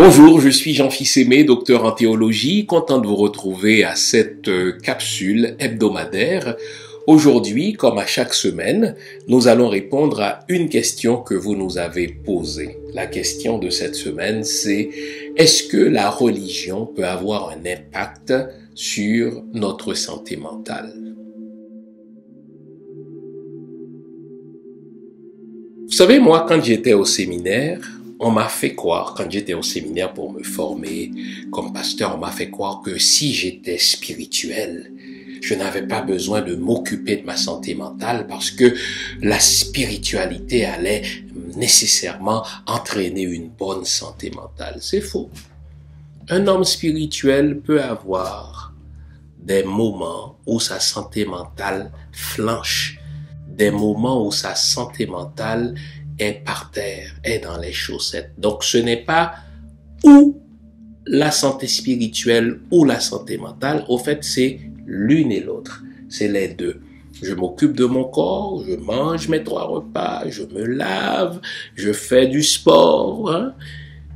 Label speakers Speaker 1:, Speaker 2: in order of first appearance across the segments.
Speaker 1: Bonjour, je suis Jean-Fils Aimé, docteur en théologie, content de vous retrouver à cette capsule hebdomadaire. Aujourd'hui, comme à chaque semaine, nous allons répondre à une question que vous nous avez posée. La question de cette semaine, c'est: est-ce que la religion peut avoir un impact sur notre santé mentale? Vous savez, moi, quand j'étais au séminaire, on m'a fait croire, quand j'étais au séminaire pour me former comme pasteur, on m'a fait croire que si j'étais spirituel, je n'avais pas besoin de m'occuper de ma santé mentale parce que la spiritualité allait nécessairement entraîner une bonne santé mentale. C'est faux. Un homme spirituel peut avoir des moments où sa santé mentale flanche, des moments où sa santé mentale est par terre, est dans les chaussettes. Donc ce n'est pas ou la santé spirituelle ou la santé mentale. Au fait, c'est l'une et l'autre. C'est les deux. Je m'occupe de mon corps, je mange mes 3 repas, je me lave, je fais du sport,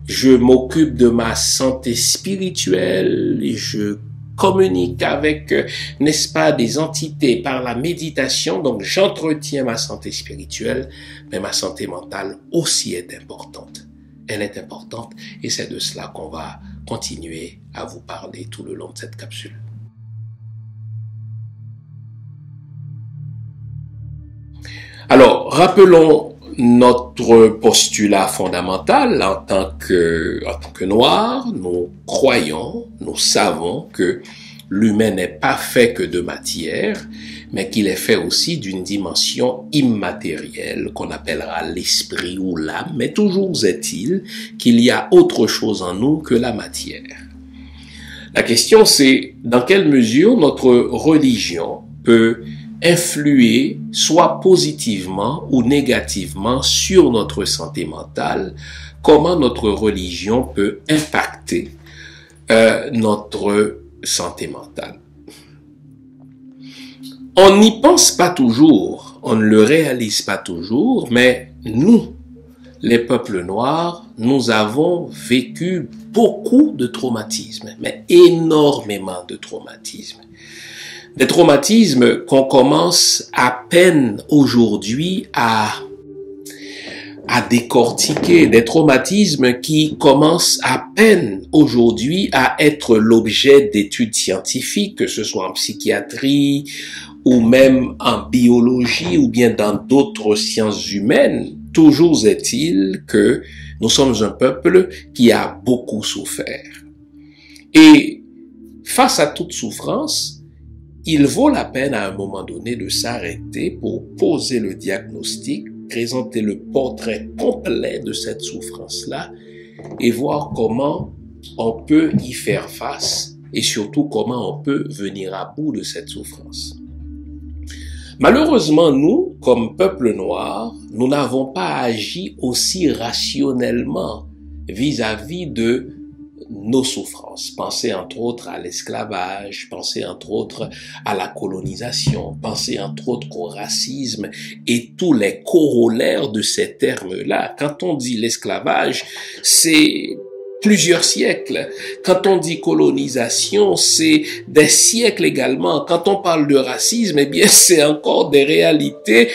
Speaker 1: je m'occupe de ma santé spirituelle et je communique avec, n'est-ce pas, des entités par la méditation. Donc j'entretiens ma santé spirituelle, mais ma santé mentale aussi est importante. Elle est importante et c'est de cela qu'on va continuer à vous parler tout le long de cette capsule. Alors, rappelons notre postulat fondamental en tant que noirs. Nous croyons, nous savons que l'humain n'est pas fait que de matière, mais qu'il est fait aussi d'une dimension immatérielle qu'on appellera l'esprit ou l'âme. Mais toujours est-il qu'il y a autre chose en nous que la matière. La question, c'est dans quelle mesure notre religion peut influer soit positivement ou négativement sur notre santé mentale, comment notre religion peut impacter notre santé mentale. On n'y pense pas toujours, on ne le réalise pas toujours, mais nous, les peuples noirs, nous avons vécu beaucoup de traumatismes, mais énormément de traumatismes. Des traumatismes qu'on commence à peine aujourd'hui à décortiquer, des traumatismes qui commencent à peine aujourd'hui à être l'objet d'études scientifiques, que ce soit en psychiatrie ou même en biologie ou bien dans d'autres sciences humaines. Toujours est-il que nous sommes un peuple qui a beaucoup souffert. Et face à toute souffrance, il vaut la peine à un moment donné de s'arrêter pour poser le diagnostic, présenter le portrait complet de cette souffrance-là et voir comment on peut y faire face et surtout comment on peut venir à bout de cette souffrance. Malheureusement, nous, comme peuple noir, nous n'avons pas agi aussi rationnellement vis-à-vis de nos souffrances. Pensez entre autres à l'esclavage, pensez entre autres à la colonisation, pensez entre autres au racisme et tous les corollaires de ces termes-là. Quand on dit l'esclavage, c'est plusieurs siècles. Quand on dit colonisation, c'est des siècles également. Quand on parle de racisme, eh bien, c'est encore des réalités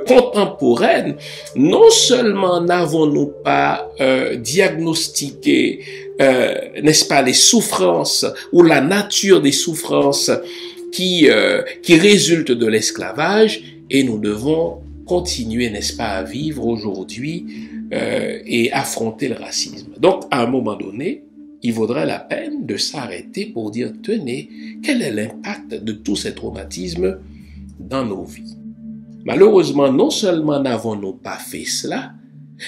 Speaker 1: contemporaines. Non seulement n'avons-nous pas diagnostiqué n'est-ce pas, les souffrances ou la nature des souffrances qui résultent de l'esclavage, et nous devons continuer, n'est-ce pas, à vivre aujourd'hui et affronter le racisme. Donc, à un moment donné, il vaudrait la peine de s'arrêter pour dire: tenez, quel est l'impact de tous ces traumatismes dans nos vies? Malheureusement, non seulement n'avons-nous pas fait cela,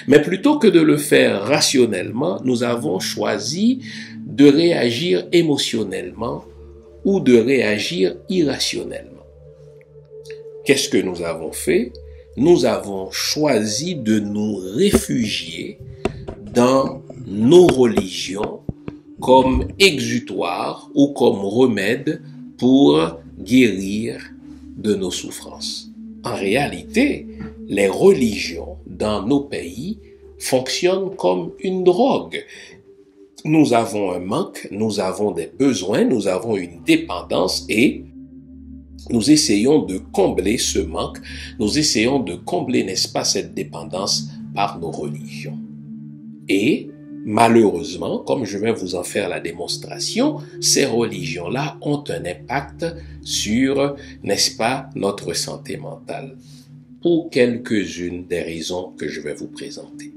Speaker 1: mais plutôt que de le faire rationnellement, nous avons choisi de réagir émotionnellement ou de réagir irrationnellement. Qu'est-ce que nous avons fait? Nous avons choisi de nous réfugier dans nos religions comme exutoire ou comme remède pour guérir de nos souffrances. En réalité, les religions dans nos pays fonctionnent comme une drogue. nous avons un manque, nous avons des besoins, nous avons une dépendance et nous essayons de combler ce manque, nous essayons de combler, n'est-ce pas, cette dépendance par nos religions. Et malheureusement, comme je vais vous en faire la démonstration, ces religions-là ont un impact sur, n'est-ce pas, notre santé mentale, pour quelques-unes des raisons que je vais vous présenter.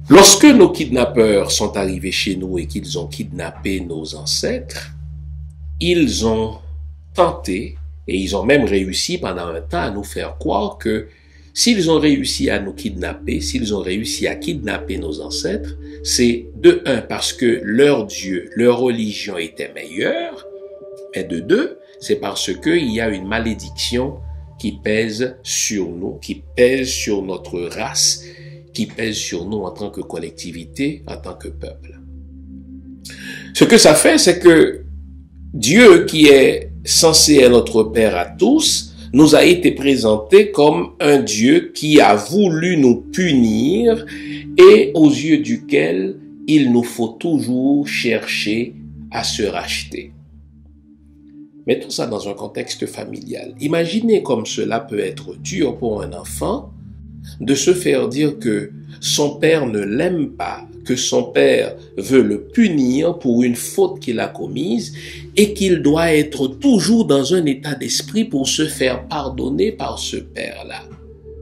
Speaker 1: Lorsque nos kidnappeurs sont arrivés chez nous et qu'ils ont kidnappé nos ancêtres, ils ont tenté, et ils ont même réussi pendant un temps à nous faire croire que s'ils ont réussi à nous kidnapper, s'ils ont réussi à kidnapper nos ancêtres, c'est de un parce que leur Dieu, leur religion était meilleure, mais de deux, c'est parce qu'il y a une malédiction qui pèse sur nous, qui pèse sur notre race, qui pèse sur nous en tant que collectivité, en tant que peuple. Ce que ça fait, c'est que Dieu, qui est censé être notre Père à tous, nous a été présenté comme un Dieu qui a voulu nous punir et aux yeux duquel il nous faut toujours chercher à se racheter. Mettons ça dans un contexte familial. Imaginez comme cela peut être dur pour un enfant de se faire dire que son père ne l'aime pas, que son père veut le punir pour une faute qu'il a commise et qu'il doit être toujours dans un état d'esprit pour se faire pardonner par ce père-là.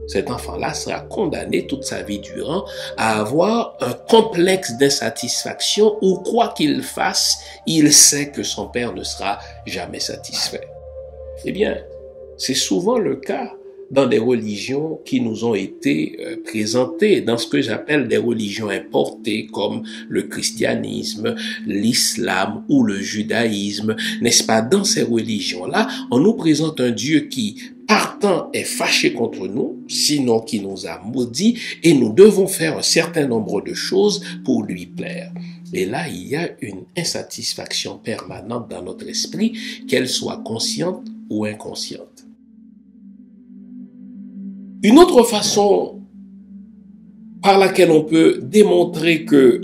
Speaker 1: Cet enfant-là sera condamné toute sa vie durant à avoir un complexe d'insatisfaction où quoi qu'il fasse, il sait que son père ne sera jamais satisfait. Eh bien, c'est souvent le cas dans des religions qui nous ont été présentées, dans ce que j'appelle des religions importées comme le christianisme, l'islam ou le judaïsme. N'est-ce pas? Dans ces religions-là, on nous présente un Dieu qui, partant, est fâché contre nous, sinon qui nous a maudits, et nous devons faire un certain nombre de choses pour lui plaire. Et là, il y a une insatisfaction permanente dans notre esprit, qu'elle soit consciente ou inconsciente. Une autre façon par laquelle on peut démontrer que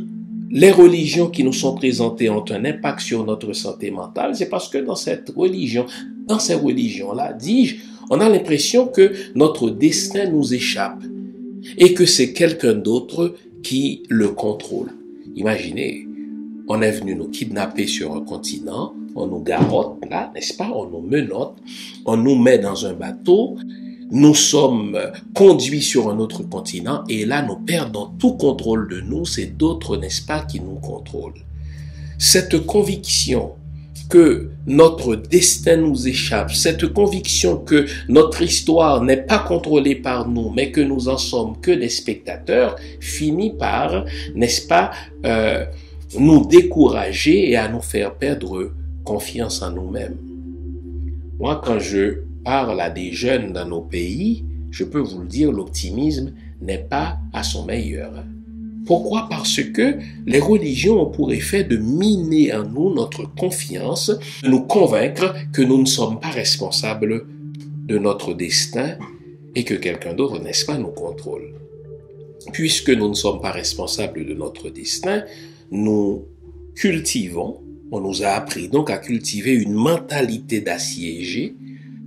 Speaker 1: les religions qui nous sont présentées ont un impact sur notre santé mentale, c'est parce que dans ces religions-là, dis-je, on a l'impression que notre destin nous échappe et que c'est quelqu'un d'autre qui le contrôle. Imaginez, on est venu nous kidnapper sur un continent, on nous garrotte là, n'est-ce pas, on nous menotte, on nous met dans un bateau, nous sommes conduits sur un autre continent et là nous perdons tout contrôle de nous, c'est d'autres, n'est-ce pas, qui nous contrôlent. Cette conviction que notre destin nous échappe, cette conviction que notre histoire n'est pas contrôlée par nous, mais que nous en sommes que des spectateurs, finit par, n'est-ce pas, nous décourager et à nous faire perdre confiance en nous-mêmes. Moi, quand je parle à des jeunes dans nos pays, je peux vous le dire, l'optimisme n'est pas à son meilleur. Pourquoi? Parce que les religions ont pour effet de miner en nous notre confiance, de nous convaincre que nous ne sommes pas responsables de notre destin et que quelqu'un d'autre, n'est-ce pas, nous contrôle. Puisque nous ne sommes pas responsables de notre destin, nous cultivons, on nous a appris donc à cultiver une mentalité d'assiégé,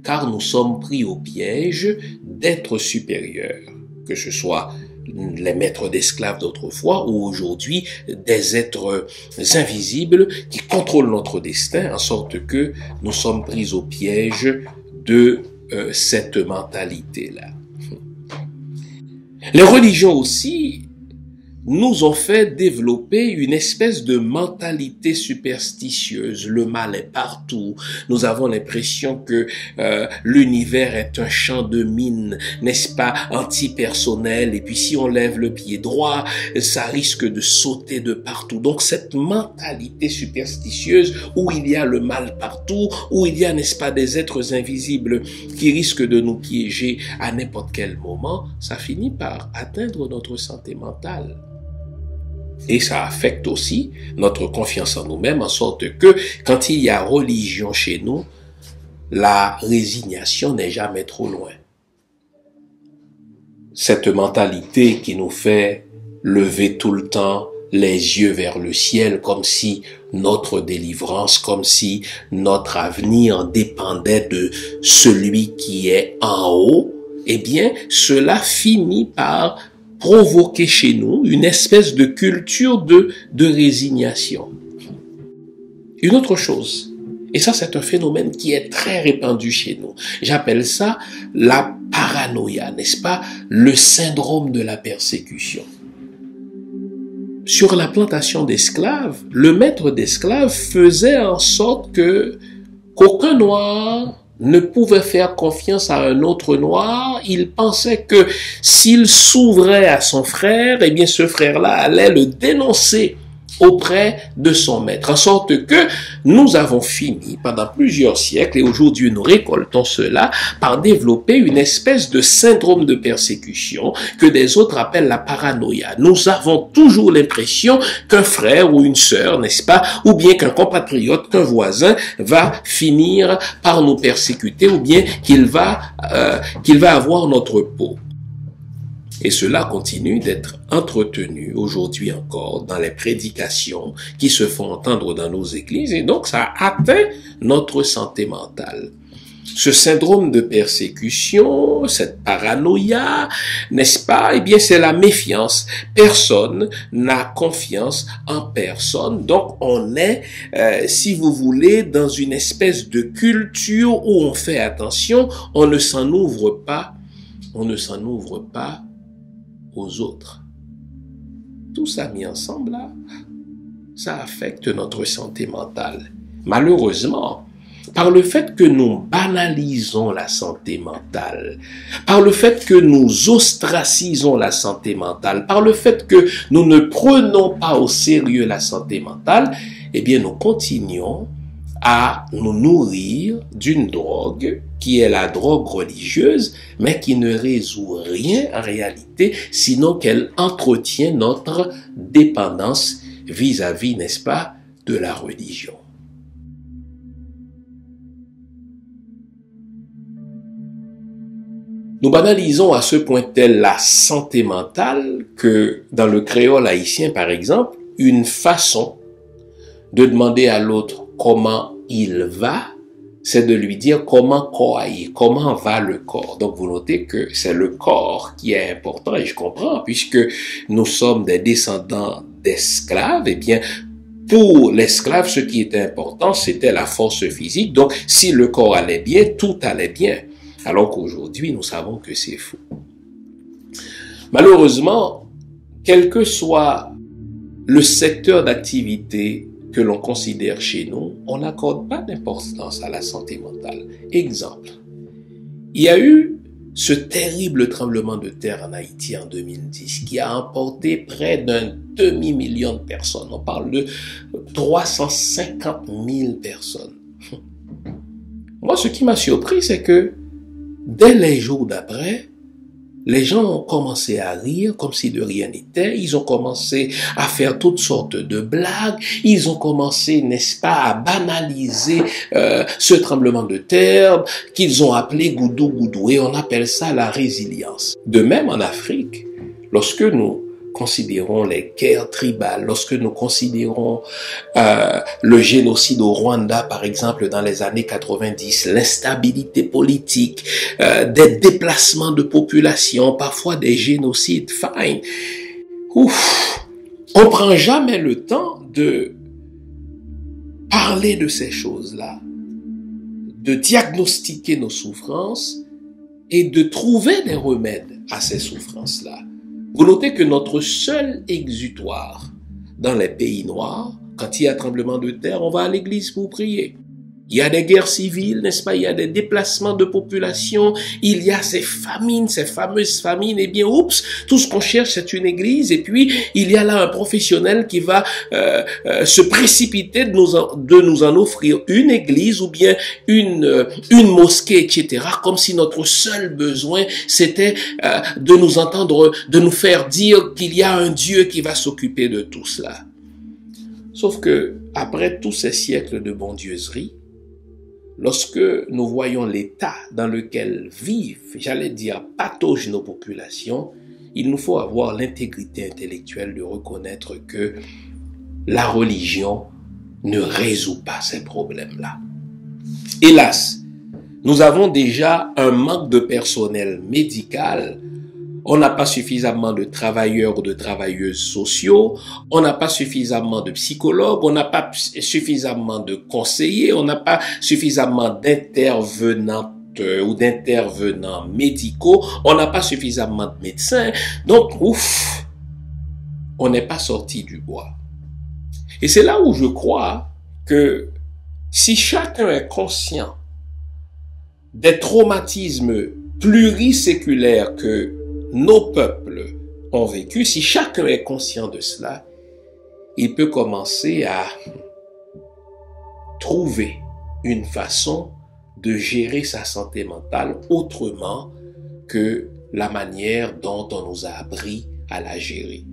Speaker 1: car nous sommes pris au piège d'êtres supérieurs, que ce soit les maîtres d'esclaves d'autrefois ou aujourd'hui des êtres invisibles qui contrôlent notre destin en sorte que nous sommes pris au piège de cette mentalité-là. Les religions aussi nous ont fait développer une espèce de mentalité superstitieuse. Le mal est partout. Nous avons l'impression que l'univers est un champ de mine, n'est-ce pas, antipersonnel. Et puis si on lève le pied droit, ça risque de sauter de partout. Donc cette mentalité superstitieuse où il y a le mal partout, où il y a, n'est-ce pas, des êtres invisibles qui risquent de nous piéger à n'importe quel moment, ça finit par atteindre notre santé mentale. Et ça affecte aussi notre confiance en nous-mêmes, en sorte que quand il y a religion chez nous, la résignation n'est jamais trop loin. cette mentalité qui nous fait lever tout le temps les yeux vers le ciel comme si notre délivrance, comme si notre avenir dépendait de celui qui est en haut, eh bien, cela finit par provoquer chez nous une espèce de culture de résignation. Une autre chose, et ça c'est un phénomène qui est très répandu chez nous, j'appelle ça la paranoïa, n'est-ce pas? Le syndrome de la persécution. Sur la plantation d'esclaves, le maître d'esclaves faisait en sorte qu'aucun noir ne pouvait faire confiance à un autre noir. Il pensait que s'il s'ouvrait à son frère, eh bien ce frère-là allait le dénoncer auprès de son maître. En sorte que nous avons fini pendant plusieurs siècles, et aujourd'hui nous récoltons cela, par développer une espèce de syndrome de persécution que des autres appellent la paranoïa. Nous avons toujours l'impression qu'un frère ou une sœur, n'est-ce pas, ou bien qu'un compatriote, qu'un voisin va finir par nous persécuter, ou bien qu'il va avoir notre peau. Et cela continue d'être entretenu aujourd'hui encore dans les prédications qui se font entendre dans nos églises, et donc ça atteint notre santé mentale. Ce syndrome de persécution, cette paranoïa, n'est-ce pas? Eh bien, c'est la méfiance. Personne n'a confiance en personne. Donc, on est, si vous voulez, dans une espèce de culture où on fait attention, on ne s'en ouvre pas aux autres. Tout ça mis ensemble, là, ça affecte notre santé mentale. Malheureusement, par le fait que nous banalisons la santé mentale, par le fait que nous ostracisons la santé mentale, par le fait que nous ne prenons pas au sérieux la santé mentale, eh bien, nous continuons à nous nourrir d'une drogue qui est la drogue religieuse, mais qui ne résout rien en réalité, sinon qu'elle entretient notre dépendance vis-à-vis, n'est-ce pas, de la religion. Nous banalisons à ce point tel la santé mentale que, dans le créole haïtien par exemple, une façon de demander à l'autre comment il va, c'est de lui dire comment va le corps. Donc vous notez que c'est le corps qui est important, et je comprends, puisque nous sommes des descendants d'esclaves, et bien pour l'esclave, ce qui était important, c'était la force physique. Donc si le corps allait bien, tout allait bien. Alors qu'aujourd'hui, nous savons que c'est faux. Malheureusement, quel que soit le secteur d'activité que l'on considère chez nous, on n'accorde pas d'importance à la santé mentale. Exemple, il y a eu ce terrible tremblement de terre en Haïti en 2010 qui a emporté près d'un demi-million de personnes. On parle de 350 000 personnes. Moi, ce qui m'a surpris, c'est que dès les jours d'après, les gens ont commencé à rire comme si de rien n'était. Ils ont commencé à faire toutes sortes de blagues. Ils ont commencé, n'est-ce pas, à banaliser ce tremblement de terre qu'ils ont appelé goudou goudou. Et on appelle ça la résilience. De même en Afrique, lorsque nous considérons les guerres tribales, lorsque nous considérons le génocide au Rwanda, par exemple, dans les années 90, l'instabilité politique, des déplacements de population, parfois des génocides, fine. Ouf, on prend jamais le temps de parler de ces choses-là, de diagnostiquer nos souffrances et de trouver des remèdes à ces souffrances-là. Vous notez que notre seul exutoire dans les pays noirs, quand il y a tremblement de terre, on va à l'église pour prier. Il y a des guerres civiles, n'est-ce pas? Il y a des déplacements de population. Il y a ces famines, ces fameuses famines. Eh bien, oups, tout ce qu'on cherche, c'est une église. Et puis, il y a là un professionnel qui va se précipiter de nous en offrir une église ou bien une mosquée, etc. Comme si notre seul besoin, c'était de nous entendre, de nous faire dire qu'il y a un Dieu qui va s'occuper de tout cela. Sauf que, après tous ces siècles de bondieuserie, lorsque nous voyons l'état dans lequel vivent, j'allais dire, pataugent nos populations, il nous faut avoir l'intégrité intellectuelle de reconnaître que la religion ne résout pas ces problèmes-là. Hélas, nous avons déjà un manque de personnel médical. On n'a pas suffisamment de travailleurs ou de travailleuses sociaux, on n'a pas suffisamment de psychologues, on n'a pas suffisamment de conseillers, on n'a pas suffisamment d'intervenantes ou d'intervenants médicaux, on n'a pas suffisamment de médecins. Donc, on n'est pas sorti du bois. Et c'est là où je crois que si chacun est conscient des traumatismes pluriséculaires que nos peuples ont vécu, si chacun est conscient de cela, il peut commencer à trouver une façon de gérer sa santé mentale autrement que la manière dont on nous a appris à la gérer.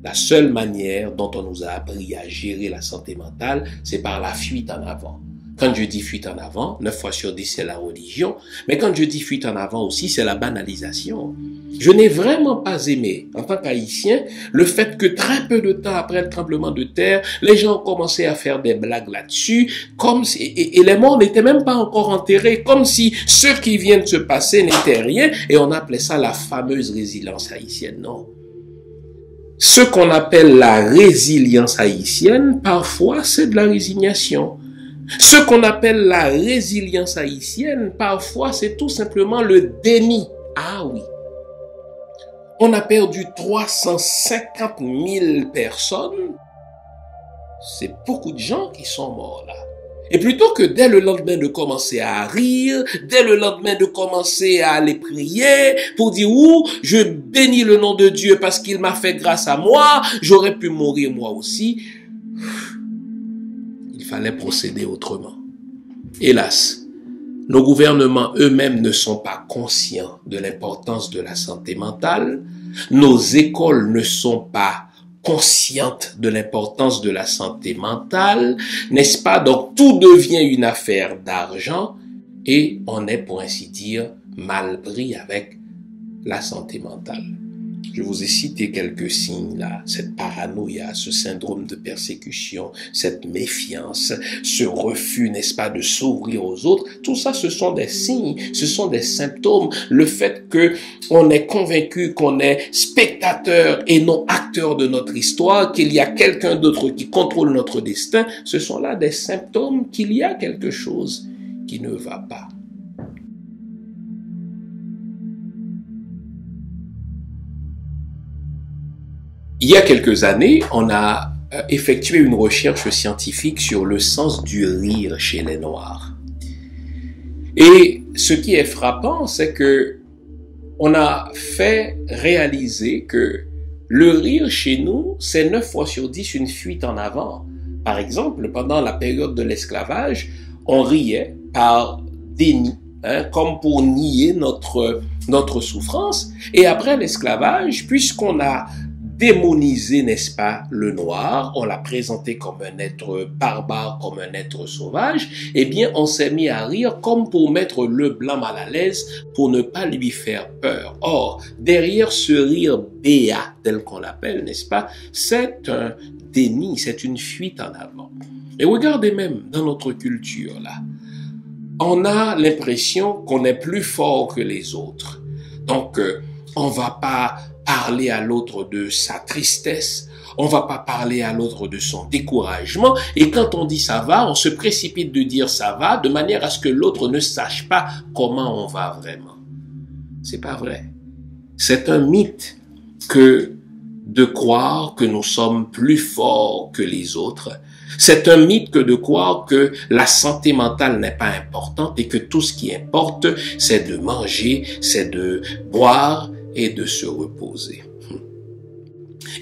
Speaker 1: La seule manière dont on nous a appris à gérer la santé mentale, c'est par la fuite en avant. Quand je dis fuite en avant, 9 fois sur 10, c'est la religion. Mais quand je dis fuite en avant aussi, c'est la banalisation. Je n'ai vraiment pas aimé, en tant qu'Haïtien, le fait que très peu de temps après le tremblement de terre, les gens ont commencé à faire des blagues là-dessus, comme si, et les morts n'étaient même pas encore enterrés, comme si ce qui vient de se passer n'était rien, et on appelait ça la fameuse résilience haïtienne. Non. Ce qu'on appelle la résilience haïtienne, parfois, c'est de la résignation. Ce qu'on appelle la résilience haïtienne, parfois, c'est tout simplement le déni. Ah oui. On a perdu 350 000 personnes. C'est beaucoup de gens qui sont morts là. Et plutôt que dès le lendemain de commencer à rire, dès le lendemain de commencer à aller prier pour dire je bénis le nom de Dieu parce qu'il m'a fait grâce à moi, j'aurais pu mourir moi aussi. Il fallait procéder autrement. Hélas, nos gouvernements eux-mêmes ne sont pas conscients de l'importance de la santé mentale. Nos écoles ne sont pas conscientes de l'importance de la santé mentale, n'est-ce pas? Donc tout devient une affaire d'argent et on est, pour ainsi dire, mal pris avec la santé mentale. Je vous ai cité quelques signes là, cette paranoïa, ce syndrome de persécution, cette méfiance, ce refus, n'est-ce pas, de s'ouvrir aux autres. Tout ça, ce sont des signes, ce sont des symptômes. Le fait que on est convaincu qu'on est spectateur et non acteur de notre histoire, qu'il y a quelqu'un d'autre qui contrôle notre destin, ce sont là des symptômes qu'il y a quelque chose qui ne va pas. Il y a quelques années, on a effectué une recherche scientifique sur le sens du rire chez les Noirs. Et ce qui est frappant, c'est que on a fait réaliser que le rire chez nous, c'est 9 fois sur 10 une fuite en avant. Par exemple, pendant la période de l'esclavage, on riait par déni, comme pour nier notre souffrance. Et après l'esclavage, puisqu'on a démonisé, n'est-ce pas, le noir, on l'a présenté comme un être barbare, comme un être sauvage, eh bien, on s'est mis à rire comme pour mettre le blanc mal à l'aise, pour ne pas lui faire peur. Or, derrière ce rire béat, tel qu'on l'appelle, n'est-ce pas, c'est un déni, c'est une fuite en avant. Et regardez même dans notre culture, là, on a l'impression qu'on est plus fort que les autres. Donc, on va pas parler à l'autre de sa tristesse, on va pas parler à l'autre de son découragement, et quand on dit ça va, on se précipite de dire ça va, de manière à ce que l'autre ne sache pas comment on va vraiment. C'est pas vrai. C'est un mythe que de croire que nous sommes plus forts que les autres. C'est un mythe que de croire que la santé mentale n'est pas importante et que tout ce qui importe, c'est de manger, c'est de boire, et de se reposer.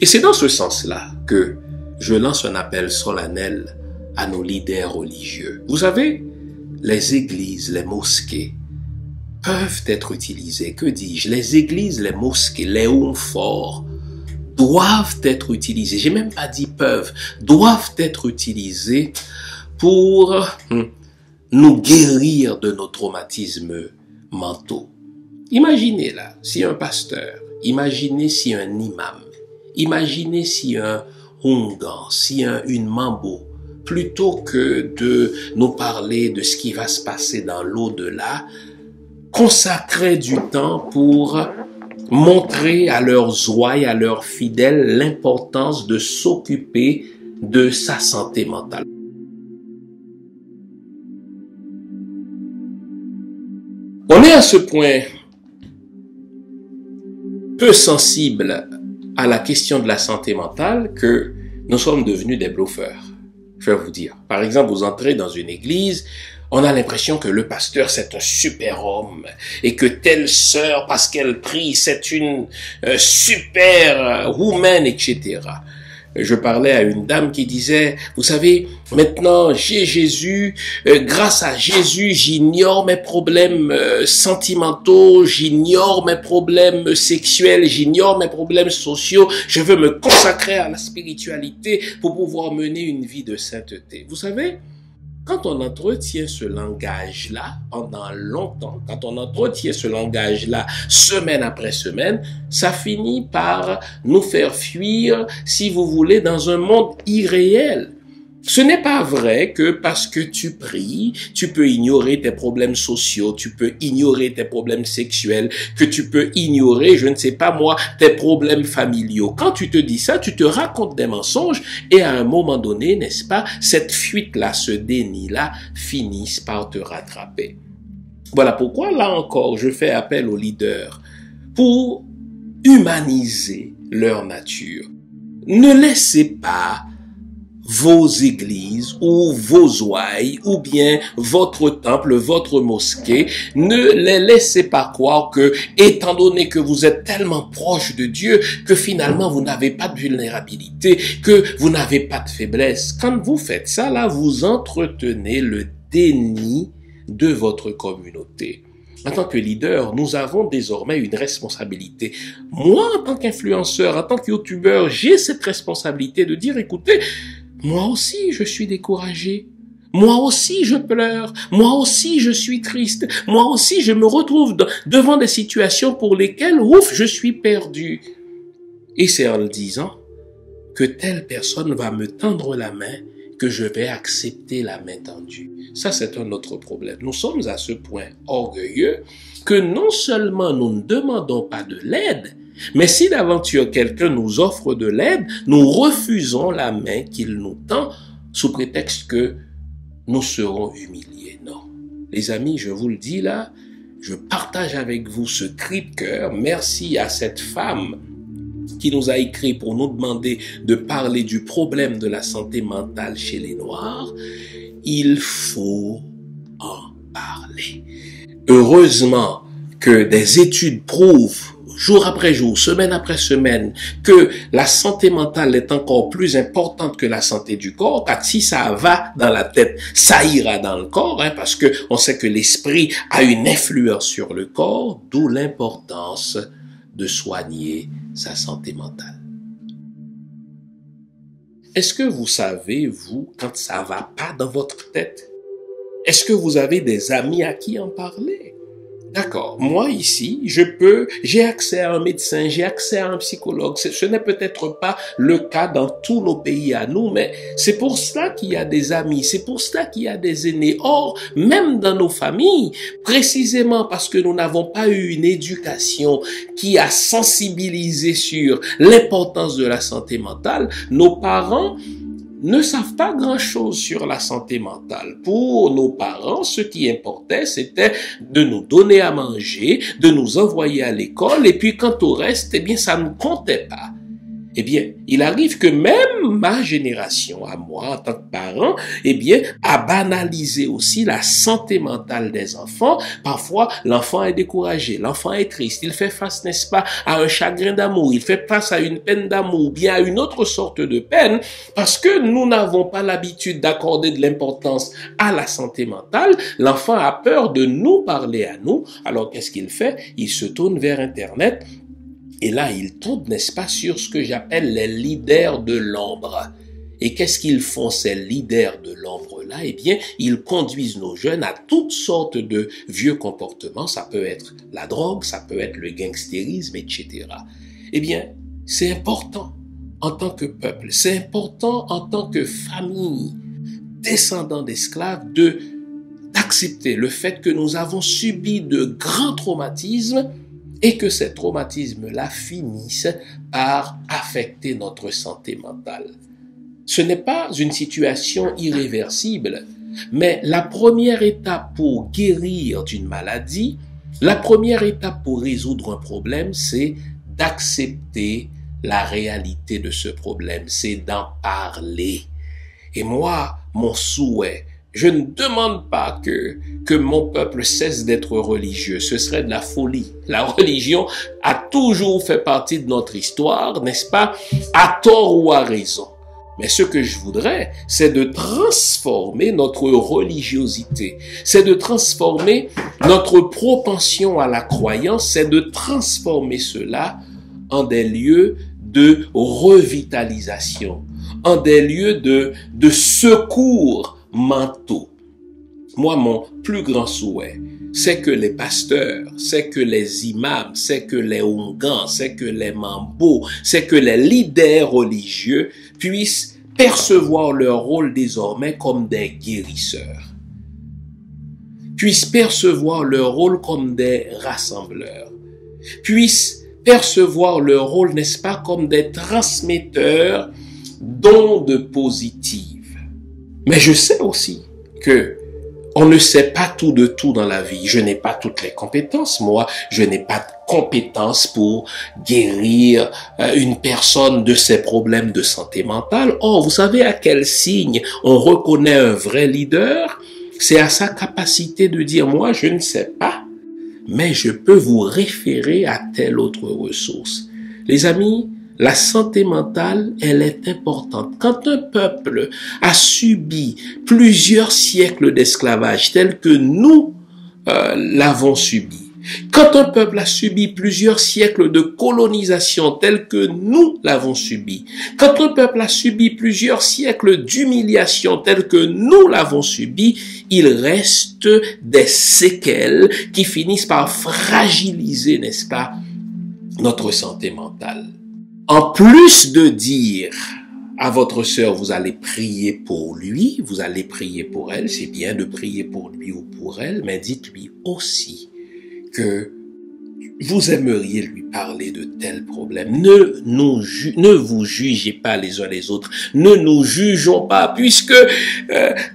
Speaker 1: Et c'est dans ce sens-là que je lance un appel solennel à nos leaders religieux. Vous savez, les églises, les mosquées peuvent être utilisées. Que dis-je? Les églises, les mosquées, les hauts forts doivent être utilisées. J'ai même pas dit peuvent, doivent être utilisées pour nous guérir de nos traumatismes mentaux. Imaginez là, si un pasteur, imaginez si un imam, imaginez si un Hungan, si une mambo, plutôt que de nous parler de ce qui va se passer dans l'au-delà, consacraient du temps pour montrer à leurs ouailles, à leurs fidèles, l'importance de s'occuper de sa santé mentale. On est à ce point peu sensible à la question de la santé mentale que nous sommes devenus des bluffeurs. Je vais vous dire. Par exemple, vous entrez dans une église, on a l'impression que le pasteur, c'est un super homme et que telle sœur, parce qu'elle prie, c'est une super woman, etc. Je parlais à une dame qui disait, vous savez, maintenant j'ai Jésus, grâce à Jésus, j'ignore mes problèmes sentimentaux, j'ignore mes problèmes sexuels, j'ignore mes problèmes sociaux, je veux me consacrer à la spiritualité pour pouvoir mener une vie de sainteté. Vous savez, quand on entretient ce langage-là pendant longtemps, quand on entretient ce langage-là semaine après semaine, ça finit par nous faire fuir, si vous voulez, dans un monde irréel. Ce n'est pas vrai que parce que tu pries, tu peux ignorer tes problèmes sociaux, tu peux ignorer tes problèmes sexuels, que tu peux ignorer, je ne sais pas moi, tes problèmes familiaux. Quand tu te dis ça, tu te racontes des mensonges et à un moment donné, n'est-ce pas, cette fuite-là, ce déni-là, finissent par te rattraper. Voilà pourquoi, là encore, je fais appel aux leaders pour humaniser leur nature. Ne laissez pas vos églises ou vos ouailles ou bien votre temple, votre mosquée, ne les laissez pas croire que, étant donné que vous êtes tellement proche de Dieu, que finalement vous n'avez pas de vulnérabilité, que vous n'avez pas de faiblesse. Quand vous faites ça, là, vous entretenez le déni de votre communauté. En tant que leader, nous avons désormais une responsabilité. Moi, en tant qu'influenceur, en tant que youtubeur, j'ai cette responsabilité de dire, écoutez, moi aussi, je suis découragé. Moi aussi, je pleure. Moi aussi, je suis triste. Moi aussi, je me retrouve devant des situations pour lesquelles, ouf, je suis perdu. Et c'est en le disant que telle personne va me tendre la main que je vais accepter la main tendue. Ça, c'est un autre problème. Nous sommes à ce point orgueilleux que non seulement nous ne demandons pas de l'aide, mais si d'aventure quelqu'un nous offre de l'aide, nous refusons la main qu'il nous tend sous prétexte que nous serons humiliés. Non. Les amis, je vous le dis là, je partage avec vous ce cri de cœur. Merci à cette femme qui nous a écrit pour nous demander de parler du problème de la santé mentale chez les Noirs. Il faut en parler. Heureusement que des études prouvent jour après jour, semaine après semaine, que la santé mentale est encore plus importante que la santé du corps, car si ça va dans la tête, ça ira dans le corps, parce que on sait que l'esprit a une influence sur le corps, d'où l'importance de soigner sa santé mentale. Est-ce que vous savez, vous, quand ça va pas dans votre tête? Est-ce que vous avez des amis à qui en parler? D'accord. Moi, ici, j'ai accès à un médecin, j'ai accès à un psychologue. Ce n'est peut-être pas le cas dans tous nos pays à nous, mais c'est pour cela qu'il y a des amis, c'est pour cela qu'il y a des aînés. Or, même dans nos familles, précisément parce que nous n'avons pas eu une éducation qui a sensibilisé sur l'importance de la santé mentale, nos parents ne savent pas grand-chose sur la santé mentale. Pour nos parents, ce qui importait, c'était de nous donner à manger, de nous envoyer à l'école, et puis quant au reste, eh bien, ça ne comptait pas. Eh bien, il arrive que même ma génération, à moi, en tant que parent, eh bien, a banalisé aussi la santé mentale des enfants. Parfois, l'enfant est découragé, l'enfant est triste, il fait face, n'est-ce pas, à un chagrin d'amour, il fait face à une peine d'amour, bien à une autre sorte de peine, parce que nous n'avons pas l'habitude d'accorder de l'importance à la santé mentale. L'enfant a peur de nous parler à nous. Alors, qu'est-ce qu'il fait? Il se tourne vers Internet. Et là, il tombe, n'est-ce pas, sur ce que j'appelle les leaders de l'ombre. Et qu'est-ce qu'ils font, ces leaders de l'ombre-là? Eh bien, ils conduisent nos jeunes à toutes sortes de vieux comportements. Ça peut être la drogue, ça peut être le gangstérisme, etc. Eh bien, c'est important en tant que peuple, c'est important en tant que famille, descendants d'esclaves, d'accepter le fait que nous avons subi de grands traumatismes et que ces traumatismes-là finissent par affecter notre santé mentale. Ce n'est pas une situation irréversible, mais la première étape pour guérir d'une maladie, la première étape pour résoudre un problème, c'est d'accepter la réalité de ce problème, c'est d'en parler. Et moi, mon souhait, je ne demande pas que mon peuple cesse d'être religieux. Ce serait de la folie. La religion a toujours fait partie de notre histoire, n'est-ce pas? À tort ou à raison. Mais ce que je voudrais, c'est de transformer notre religiosité. C'est de transformer notre propension à la croyance. C'est de transformer cela en des lieux de revitalisation, en des lieux de secours mentaux. Moi, mon plus grand souhait, c'est que les pasteurs, c'est que les imams, c'est que les ongans, c'est que les mambos, c'est que les leaders religieux puissent percevoir leur rôle désormais comme des guérisseurs, puissent percevoir leur rôle comme des rassembleurs, puissent percevoir leur rôle, n'est-ce pas, comme des transmetteurs d'ondes positives. Mais je sais aussi que on ne sait pas tout de tout dans la vie. Je n'ai pas toutes les compétences. Moi, je n'ai pas de compétences pour guérir une personne de ses problèmes de santé mentale. Or, vous savez à quel signe on reconnaît un vrai leader? C'est à sa capacité de dire, moi, je ne sais pas, mais je peux vous référer à telle autre ressource. Les amis, la santé mentale, elle est importante. Quand un peuple a subi plusieurs siècles d'esclavage tel que nous l'avons subi, quand un peuple a subi plusieurs siècles de colonisation tel que nous l'avons subi, quand un peuple a subi plusieurs siècles d'humiliation tel que nous l'avons subi, il reste des séquelles qui finissent par fragiliser, n'est-ce pas, notre santé mentale. En plus de dire à votre sœur, vous allez prier pour lui, vous allez prier pour elle, c'est bien de prier pour lui ou pour elle, mais dites-lui aussi que vous aimeriez lui parler de tels problèmes. Ne vous jugez pas les uns les autres. Ne nous jugeons pas, puisque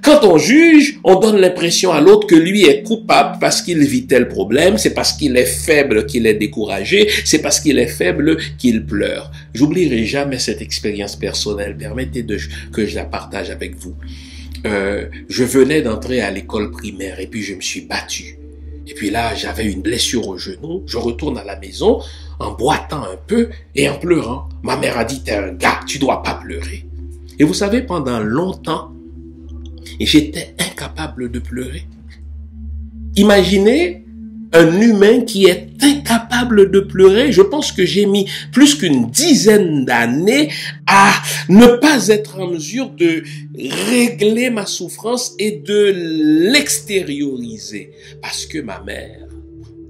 Speaker 1: quand on juge, on donne l'impression à l'autre que lui est coupable parce qu'il vit tel problème, c'est parce qu'il est faible qu'il est découragé, c'est parce qu'il est faible qu'il pleure. J'oublierai jamais cette expérience personnelle. Permettez que je la partage avec vous. Je venais d'entrer à l'école primaire et puis je me suis battu. Et puis là, j'avais une blessure au genou. Je retourne à la maison en boitant un peu et en pleurant. Ma mère a dit, t'es un gars, tu dois pas pleurer. Et vous savez, pendant longtemps, j'étais incapable de pleurer. Imaginez un humain qui est incapable de pleurer. Je pense que j'ai mis plus qu'une dizaine d'années à ne pas être en mesure de régler ma souffrance et de l'extérioriser. Parce que ma mère,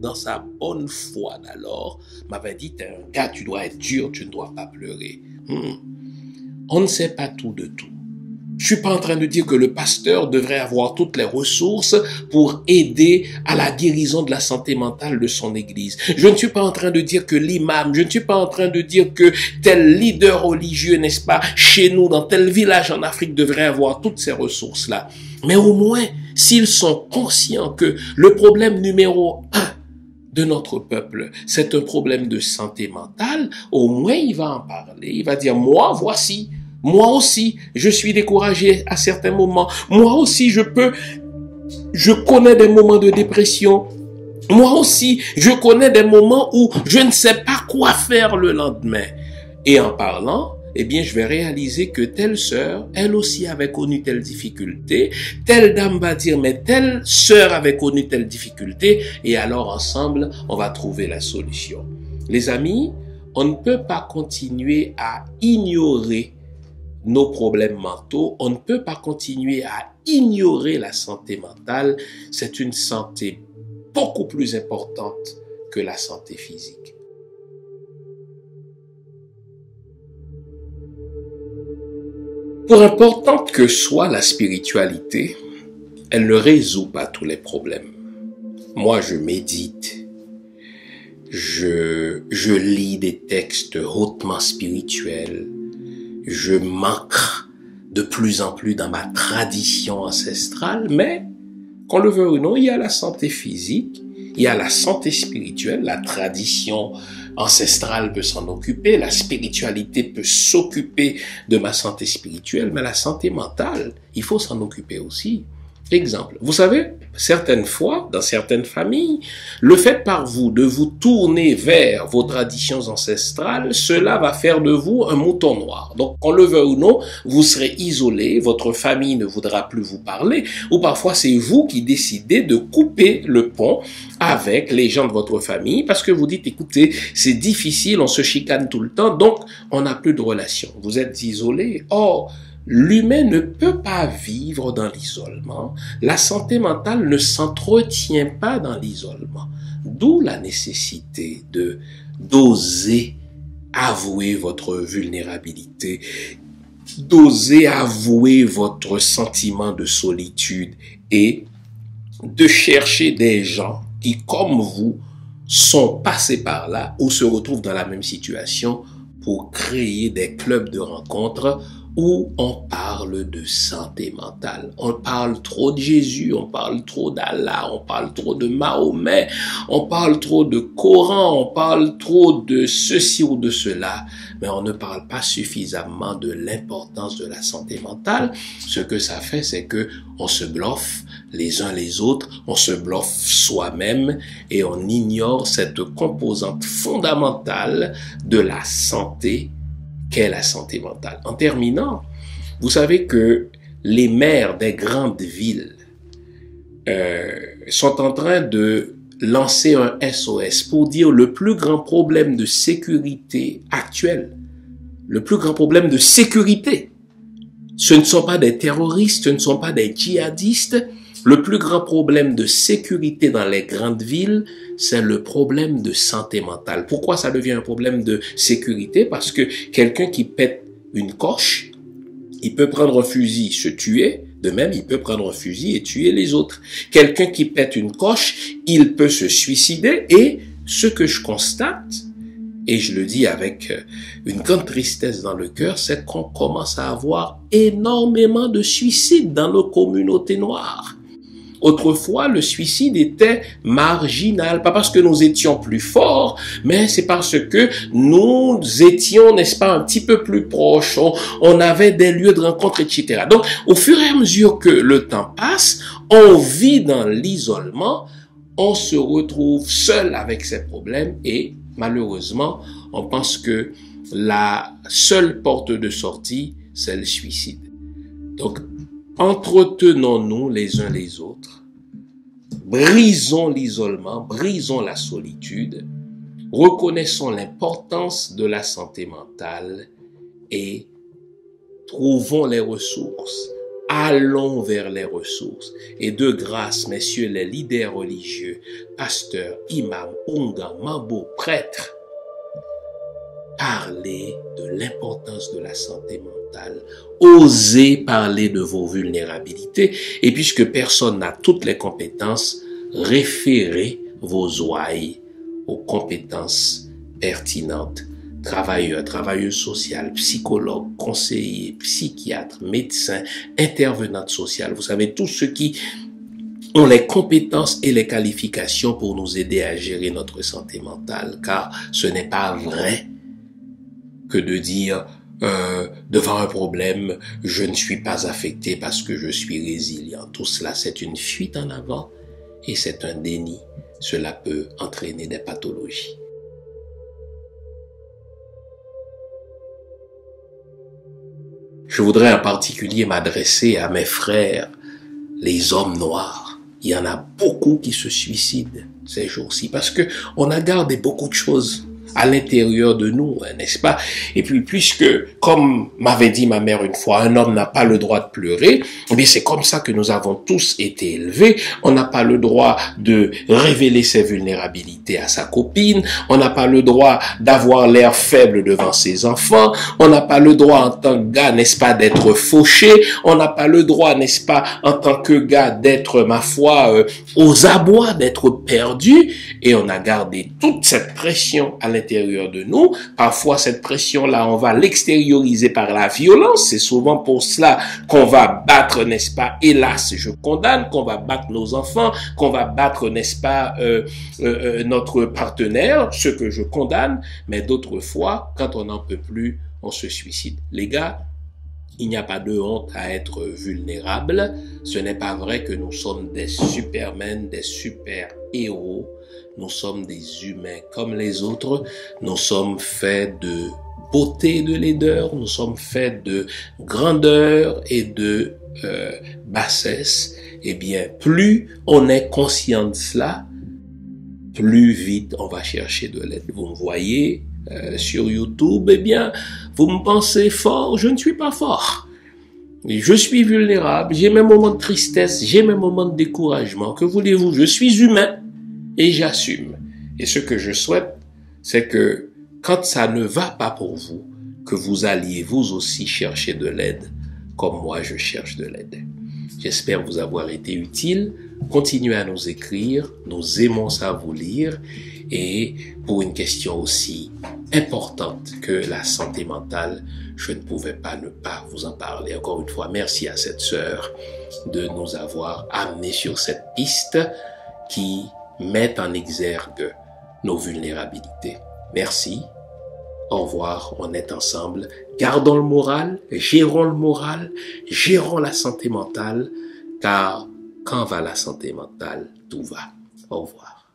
Speaker 1: dans sa bonne foi d'alors, m'avait dit, t'es un gars, tu dois être dur, tu ne dois pas pleurer. On ne sait pas tout de tout. Je suis pas en train de dire que le pasteur devrait avoir toutes les ressources pour aider à la guérison de la santé mentale de son église. Je ne suis pas en train de dire que l'imam, je ne suis pas en train de dire que tel leader religieux, n'est-ce pas, chez nous, dans tel village en Afrique, devrait avoir toutes ces ressources-là. Mais au moins, s'ils sont conscients que le problème numéro 1 de notre peuple, c'est un problème de santé mentale, au moins il va en parler. Il va dire, moi, voici. Moi aussi, je suis découragé à certains moments. Moi aussi, je connais des moments de dépression. Moi aussi, je connais des moments où je ne sais pas quoi faire le lendemain. Et en parlant, eh bien, je vais réaliser que telle sœur, elle aussi avait connu telle difficulté. Telle dame va dire, mais telle sœur avait connu telle difficulté. Et alors, ensemble, on va trouver la solution. Les amis, on ne peut pas continuer à ignorer nos problèmes mentaux, on ne peut pas continuer à ignorer la santé mentale. C'est une santé beaucoup plus importante que la santé physique. Pour importante que soit la spiritualité, elle ne résout pas tous les problèmes. Moi, je médite, je lis des textes hautement spirituels, je m'ancre de plus en plus dans ma tradition ancestrale, mais qu'on le veuille ou non, il y a la santé physique, il y a la santé spirituelle, la tradition ancestrale peut s'en occuper, la spiritualité peut s'occuper de ma santé spirituelle, mais la santé mentale, il faut s'en occuper aussi. Exemple, vous savez, certaines fois, dans certaines familles, le fait par vous de vous tourner vers vos traditions ancestrales, cela va faire de vous un mouton noir. Donc, qu'on le veuille ou non, vous serez isolé, votre famille ne voudra plus vous parler, ou parfois c'est vous qui décidez de couper le pont avec les gens de votre famille, parce que vous dites, écoutez, c'est difficile, on se chicane tout le temps, donc on n'a plus de relation. Vous êtes isolé. Or, l'humain ne peut pas vivre dans l'isolement. La santé mentale ne s'entretient pas dans l'isolement. D'où la nécessité d'oser avouer votre vulnérabilité, d'oser avouer votre sentiment de solitude et de chercher des gens qui, comme vous, sont passés par là ou se retrouvent dans la même situation pour créer des clubs de rencontres où on parle de santé mentale. On parle trop de Jésus, on parle trop d'Allah, on parle trop de Mahomet, on parle trop de Coran, on parle trop de ceci ou de cela, mais on ne parle pas suffisamment de l'importance de la santé mentale. Ce que ça fait, c'est que on se bluffe les uns les autres, on se bluffe soi-même et on ignore cette composante fondamentale de la santé qu'est la santé mentale. En terminant, vous savez que les maires des grandes villes sont en train de lancer un SOS pour dire le plus grand problème de sécurité actuel, le plus grand problème de sécurité, ce ne sont pas des terroristes, ce ne sont pas des djihadistes. Le plus grand problème de sécurité dans les grandes villes, c'est le problème de santé mentale. Pourquoi ça devient un problème de sécurité? Parce que quelqu'un qui pète une coche, il peut prendre un fusil, se tuer. De même, il peut prendre un fusil et tuer les autres. Quelqu'un qui pète une coche, il peut se suicider. Et ce que je constate, et je le dis avec une grande tristesse dans le cœur, c'est qu'on commence à avoir énormément de suicides dans nos communautés noires. Autrefois, le suicide était marginal, pas parce que nous étions plus forts, mais c'est parce que nous étions, n'est-ce pas, un petit peu plus proches, on avait des lieux de rencontre, etc. Donc, au fur et à mesure que le temps passe, on vit dans l'isolement, on se retrouve seul avec ses problèmes et, malheureusement, on pense que la seule porte de sortie, c'est le suicide. Donc, entretenons-nous les uns les autres, brisons l'isolement, brisons la solitude, reconnaissons l'importance de la santé mentale et trouvons les ressources, allons vers les ressources. Et de grâce, messieurs les leaders religieux, pasteurs, imams, ongas, mabos, prêtres, parlez de l'importance de la santé mentale. Osez parler de vos vulnérabilités. Et puisque personne n'a toutes les compétences, référez vos ouailles aux compétences pertinentes. Travailleurs, travailleuses sociales, psychologues, conseillers, psychiatres, médecins, intervenantes sociales. Vous savez, tous ceux qui ont les compétences et les qualifications pour nous aider à gérer notre santé mentale. Car ce n'est pas vrai que de dire devant un problème, je ne suis pas affecté parce que je suis résilient. Tout cela, c'est une fuite en avant et c'est un déni. Cela peut entraîner des pathologies. Je voudrais en particulier m'adresser à mes frères, les hommes noirs. Il y en a beaucoup qui se suicident ces jours-ci parce que on a gardé beaucoup de choses à l'intérieur de nous, n'est-ce pas? Et puis, puisque, comme m'avait dit ma mère une fois, un homme n'a pas le droit de pleurer, eh bien, c'est comme ça que nous avons tous été élevés. On n'a pas le droit de révéler ses vulnérabilités à sa copine. On n'a pas le droit d'avoir l'air faible devant ses enfants. On n'a pas le droit, en tant que gars, n'est-ce pas, d'être fauché. On n'a pas le droit, n'est-ce pas, en tant que gars, d'être, ma foi, aux abois, d'être perdu. Et on a gardé toute cette pression à l'intérieur de nous. Parfois, cette pression-là, on va l'extérioriser par la violence. C'est souvent pour cela qu'on va battre, n'est-ce pas, hélas, je condamne, qu'on va battre nos enfants, qu'on va battre, n'est-ce pas, notre partenaire, ce que je condamne. Mais d'autres fois, quand on n'en peut plus, on se suicide. Les gars, il n'y a pas de honte à être vulnérable. Ce n'est pas vrai que nous sommes des supermen, des super-héros. Nous sommes des humains comme les autres. Nous sommes faits de beauté et de laideur. Nous sommes faits de grandeur et de bassesse. Eh bien, plus on est conscient de cela, plus vite on va chercher de l'aide. Vous me voyez sur YouTube, eh bien, vous me pensez fort, je ne suis pas fort. Je suis vulnérable, j'ai mes moments de tristesse, j'ai mes moments de découragement. Que voulez-vous? Je suis humain et j'assume. Et ce que je souhaite, c'est que quand ça ne va pas pour vous, que vous alliez vous aussi chercher de l'aide, comme moi je cherche de l'aide. J'espère vous avoir été utile. Continuez à nous écrire, nous aimons ça vous lire. Et pour une question aussi importante que la santé mentale, je ne pouvais pas ne pas vous en parler. Encore une fois, merci à cette sœur de nous avoir amenés sur cette piste qui met en exergue nos vulnérabilités. Merci. Au revoir, on est ensemble. Gardons le moral, gérons la santé mentale, car quand va la santé mentale, tout va. Au revoir.